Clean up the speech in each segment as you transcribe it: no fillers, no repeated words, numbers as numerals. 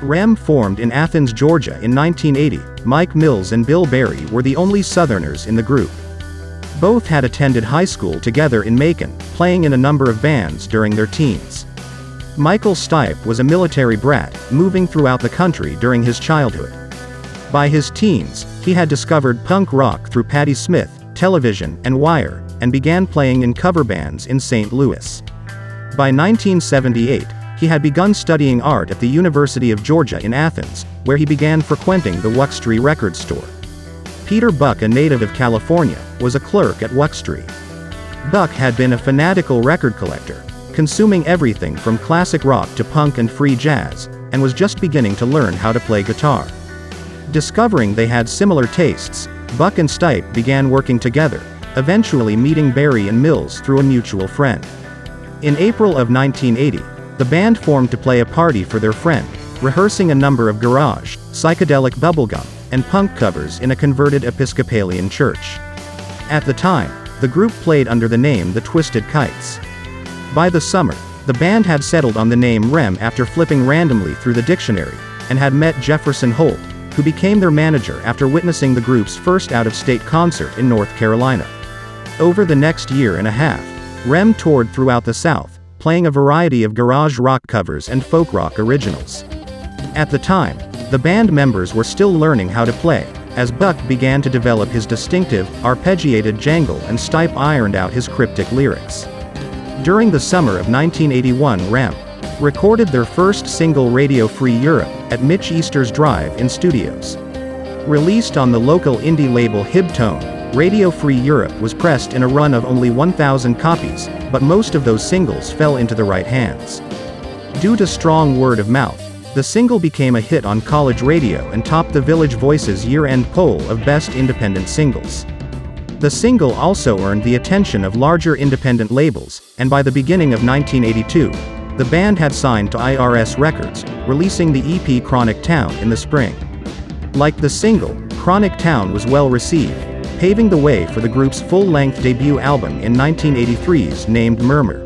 R.E.M formed in Athens, Georgia in 1980. Mike Mills and Bill Berry were the only Southerners in the group. Both had attended high school together in Macon, playing in a number of bands during their teens. Michael Stipe was a military brat, moving throughout the country during his childhood. By his teens, he had discovered punk rock through Patti Smith, television, and Wire, and began playing in cover bands in St. Louis. By 1978, he had begun studying art at the University of Georgia in Athens, where he began frequenting the Wuxtry record store. Peter Buck, a native of California, was a clerk at Wuxtry. Buck had been a fanatical record collector, consuming everything from classic rock to punk and free jazz, and was just beginning to learn how to play guitar. Discovering they had similar tastes, Buck and Stipe began working together, eventually meeting Berry and Mills through a mutual friend. In April of 1980, the band formed to play a party for their friend, rehearsing a number of garage, psychedelic bubblegum, and punk covers in a converted Episcopalian church. At the time, the group played under the name The Twisted Kites. By the summer, the band had settled on the name R.E.M after flipping randomly through the dictionary, and had met Jefferson Holt, who became their manager after witnessing the group's first out-of-state concert in North Carolina. Over the next year and a half, R.E.M toured throughout the South, playing a variety of garage rock covers and folk rock originals. At the time, the band members were still learning how to play, as Buck began to develop his distinctive, arpeggiated jangle and Stipe ironed out his cryptic lyrics. During the summer of 1981, R.E.M recorded their first single, Radio Free Europe, at Mitch Easter's Drive-In Studios. Released on the local indie label Hibtone, Radio Free Europe was pressed in a run of only 1,000 copies, but most of those singles fell into the right hands. Due to strong word of mouth, the single became a hit on college radio and topped the Village Voice's year-end poll of Best Independent Singles. The single also earned the attention of larger independent labels, and by the beginning of 1982, the band had signed to IRS Records, releasing the EP Chronic Town in the spring. Like the single, Chronic Town was well received, paving the way for the group's full-length debut album in 1983's named Murmur.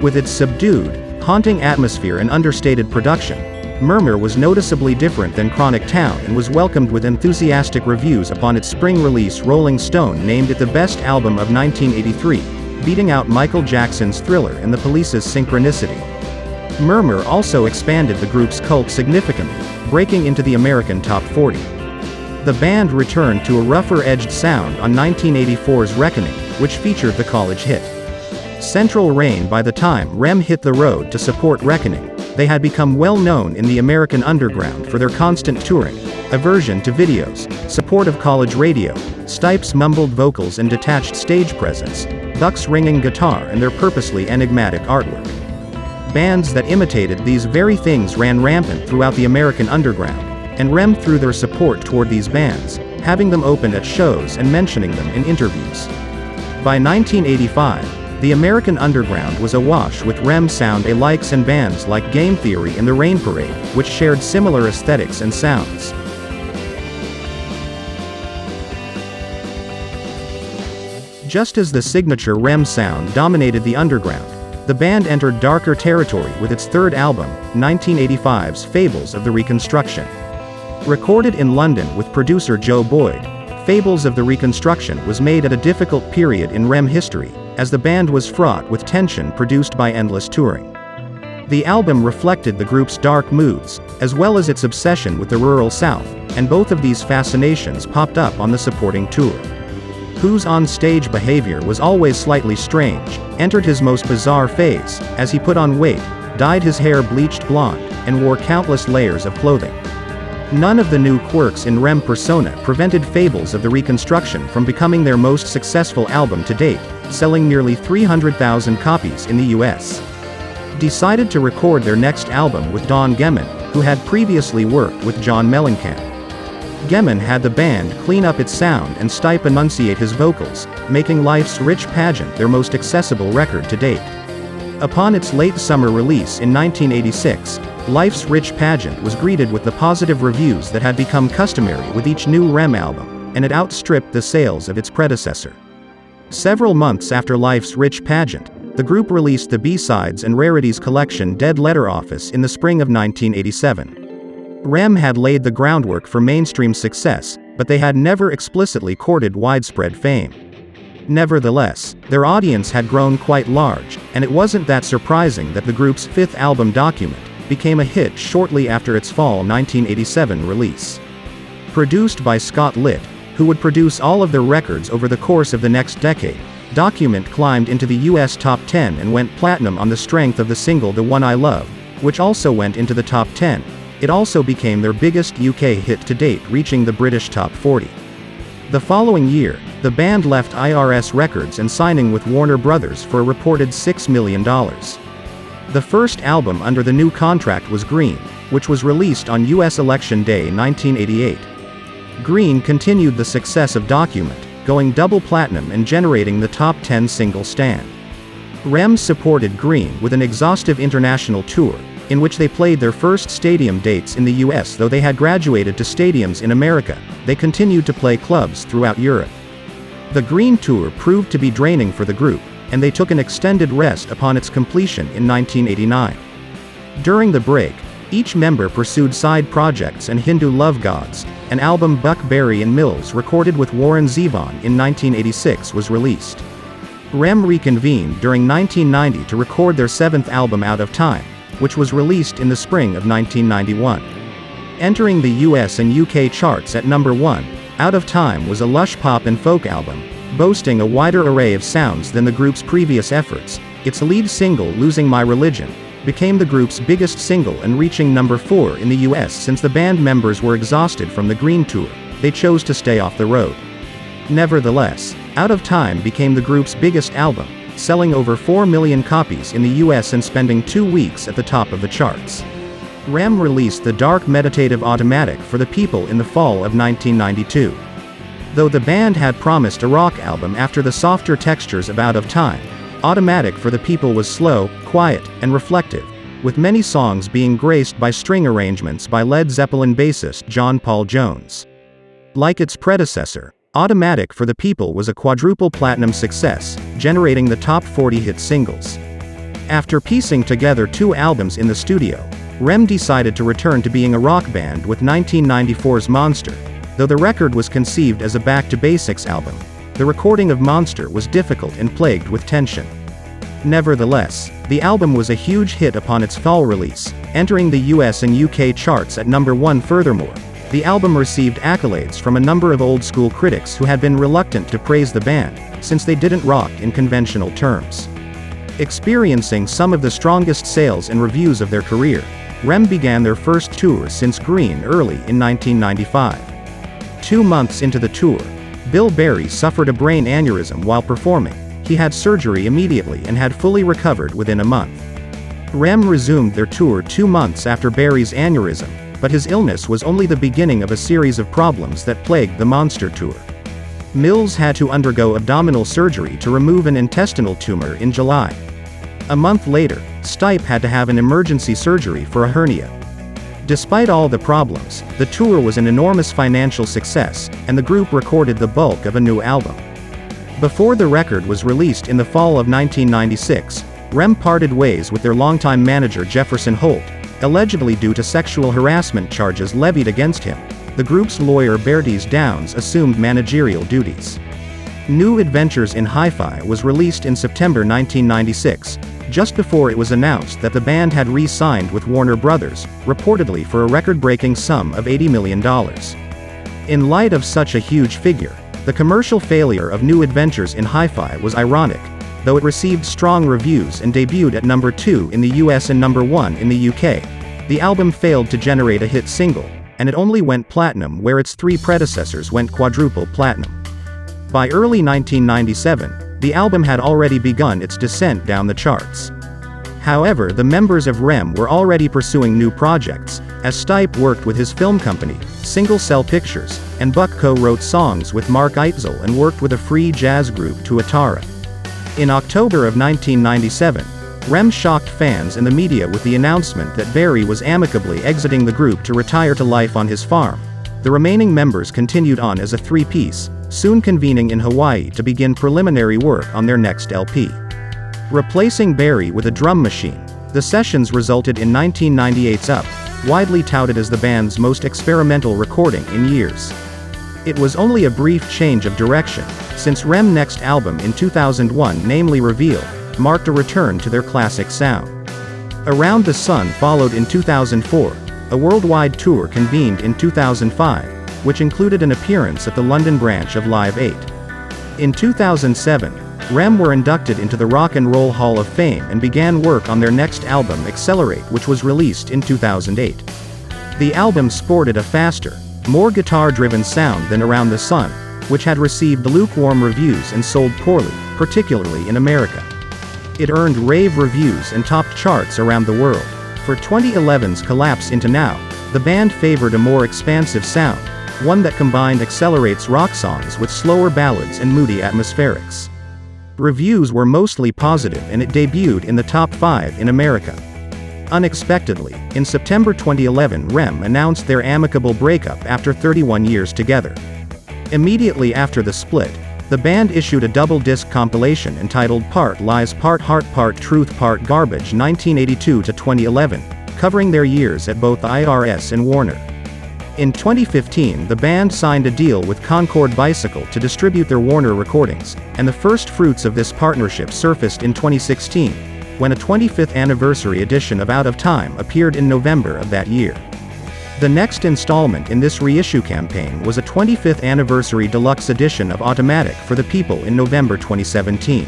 With its subdued, haunting atmosphere and understated production, Murmur was noticeably different than Chronic Town and was welcomed with enthusiastic reviews upon its spring release. Rolling Stone named it the best album of 1983, beating out Michael Jackson's Thriller and The Police's Synchronicity. Murmur also expanded the group's cult significantly, breaking into the American Top 40. The band returned to a rougher-edged sound on 1984's Reckoning, which featured the college hit Central Rain. By the time R.E.M hit the road to support Reckoning, they had become well known in the American underground for their constant touring, aversion to videos, support of college radio, Stipe's mumbled vocals and detached stage presence, Buck's ringing guitar and their purposely enigmatic artwork. Bands that imitated these very things ran rampant throughout the American underground, and R.E.M threw their support toward these bands, having them open at shows and mentioning them in interviews. By 1985, the American underground was awash with R.E.M sound-alikes and bands like Game Theory and The Rain Parade, which shared similar aesthetics and sounds. Just as the signature R.E.M sound dominated the underground, the band entered darker territory with its third album, 1985's Fables of the Reconstruction. Recorded in London with producer Joe Boyd, Fables of the Reconstruction was made at a difficult period in R.E.M history, as the band was fraught with tension produced by endless touring. The album reflected the group's dark moods, as well as its obsession with the rural South, and both of these fascinations popped up on the supporting tour. Who's on-stage behavior was always slightly strange, entered his most bizarre phase, as he put on weight, dyed his hair bleached blonde, and wore countless layers of clothing. None of the new quirks in R.E.M persona prevented Fables of the Reconstruction from becoming their most successful album to date, selling nearly 300,000 copies in the US. Decided to record their next album with Don Gehman, who had previously worked with John Mellencamp. Gehman had the band clean up its sound and Stipe enunciate his vocals, making Life's Rich Pageant their most accessible record to date. Upon its late summer release in 1986, Life's Rich Pageant was greeted with the positive reviews that had become customary with each new R.E.M album, and it outstripped the sales of its predecessor. Several months after Life's Rich Pageant, the group released the B-sides and rarities collection Dead Letter Office in the spring of 1987. R.E.M had laid the groundwork for mainstream success, but they had never explicitly courted widespread fame. Nevertheless, their audience had grown quite large, and it wasn't that surprising that the group's fifth album, Document, became a hit shortly after its fall 1987 release. Produced by Scott Litt, who would produce all of their records over the course of the next decade, Document climbed into the US top 10 and went platinum on the strength of the single The One I Love, which also went into the top 10. It also became their biggest UK hit to date, reaching the British top 40. The following year, the band left IRS Records and signing with Warner Brothers for a reported $6 million. The first album under the new contract was Green, which was released on US Election Day 1988. Green continued the success of Document, going double platinum and generating the top 10 single stand. R.E.M supported Green with an exhaustive international tour, in which they played their first stadium dates in the US. Though they had graduated to stadiums in America, they continued to play clubs throughout Europe. The Green tour proved to be draining for the group, and they took an extended rest upon its completion in 1989. During the break, each member pursued side projects, and Hindu Love Gods, an album Buck Berry and Mills recorded with Warren Zevon in 1986, was released. R.E.M reconvened during 1990 to record their seventh album Out of Time, which was released in the spring of 1991. Entering the US and UK charts at number 1, Out of Time was a lush pop and folk album, boasting a wider array of sounds than the group's previous efforts. Its lead single, Losing My Religion, became the group's biggest single and reaching number 4 in the US. Since the band members were exhausted from the Green tour, they chose to stay off the road. Nevertheless, Out of Time became the group's biggest album, selling over 4 million copies in the US and spending 2 weeks at the top of the charts. R.E.M released the dark meditative Automatic for the People in the fall of 1992. Though the band had promised a rock album after the softer textures of Out of Time, Automatic for the People was slow, quiet, and reflective, with many songs being graced by string arrangements by Led Zeppelin bassist John Paul Jones. Like its predecessor, Automatic for the People was a quadruple platinum success, generating the top 40 hit singles. After piecing together 2 albums in the studio, R.E.M decided to return to being a rock band with 1994's Monster. Though the record was conceived as a back-to-basics album, the recording of Monster was difficult and plagued with tension. Nevertheless, the album was a huge hit upon its fall release, entering the US and UK charts at number 1. Furthermore, the album received accolades from a number of old-school critics who had been reluctant to praise the band, since they didn't rock in conventional terms. Experiencing some of the strongest sales and reviews of their career, R.E.M began their first tour since Green early in 1995. 2 months into the tour, Bill Berry suffered a brain aneurysm while performing. He had surgery immediately and had fully recovered within a month. R.E.M resumed their tour 2 months after Berry's aneurysm, but his illness was only the beginning of a series of problems that plagued the Monster tour. Mills had to undergo abdominal surgery to remove an intestinal tumor in July. A month later, Stipe had to have an emergency surgery for a hernia. Despite all the problems, the tour was an enormous financial success, and the group recorded the bulk of a new album. Before the record was released in the fall of 1996, R.E.M parted ways with their longtime manager Jefferson Holt, allegedly due to sexual harassment charges levied against him. The group's lawyer Bertis Downs assumed managerial duties. New Adventures in Hi-Fi was released in September 1996, just before it was announced that the band had re-signed with Warner Brothers, reportedly for a record-breaking sum of $80 million. In light of such a huge figure, the commercial failure of New Adventures in Hi-Fi was ironic, though it received strong reviews and debuted at number 2 in the US and number 1 in the UK. The album failed to generate a hit single, and it only went platinum where its 3 predecessors went quadruple platinum. By early 1997, the album had already begun its descent down the charts. However, the members of R.E.M were already pursuing new projects, as Stipe worked with his film company, Single Cell Pictures, and Buck co-wrote songs with Mark Eitzel and worked with a free jazz group Tuatara. In October of 1997, R.E.M shocked fans and the media with the announcement that Berry was amicably exiting the group to retire to life on his farm. The remaining members continued on as a 3-piece, soon convening in Hawaii to begin preliminary work on their next LP. Replacing Berry with a drum machine, the sessions resulted in 1998's Up, widely touted as the band's most experimental recording in years. It was only a brief change of direction, since R.E.M.'s next album in 2001, namely Reveal, marked a return to their classic sound. Around the Sun followed in 2004, a worldwide tour convened in 2005, which included an appearance at the London branch of Live 8. In 2007, R.E.M. were inducted into the Rock and Roll Hall of Fame and began work on their next album Accelerate, which was released in 2008. The album sported a faster, more guitar-driven sound than Around the Sun, which had received lukewarm reviews and sold poorly, particularly in America. It earned rave reviews and topped charts around the world. For 2011's Collapse Into Now, the band favored a more expansive sound, one that combined Accelerate's rock songs with slower ballads and moody atmospherics. Reviews were mostly positive and it debuted in the top 5 in America. Unexpectedly, in September 2011, R.E.M. announced their amicable breakup after 31 years together. Immediately after the split, the band issued a double-disc compilation entitled Part Lies Part Heart Part Truth Part Garbage 1982 to 2011, covering their years at both IRS and Warner. In 2015, the band signed a deal with Concord Bicycle to distribute their Warner recordings, and the first fruits of this partnership surfaced in 2016, when a 25th anniversary edition of Out of Time appeared in November of that year. The next installment in this reissue campaign was a 25th anniversary deluxe edition of Automatic for the People in November 2017.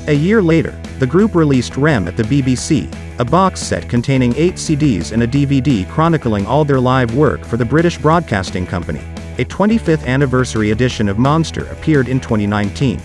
A year later, the group released R.E.M. at the BBC, a box set containing 8 CDs and a DVD chronicling all their live work for the British Broadcasting Company. A 25th anniversary edition of Monster appeared in 2019.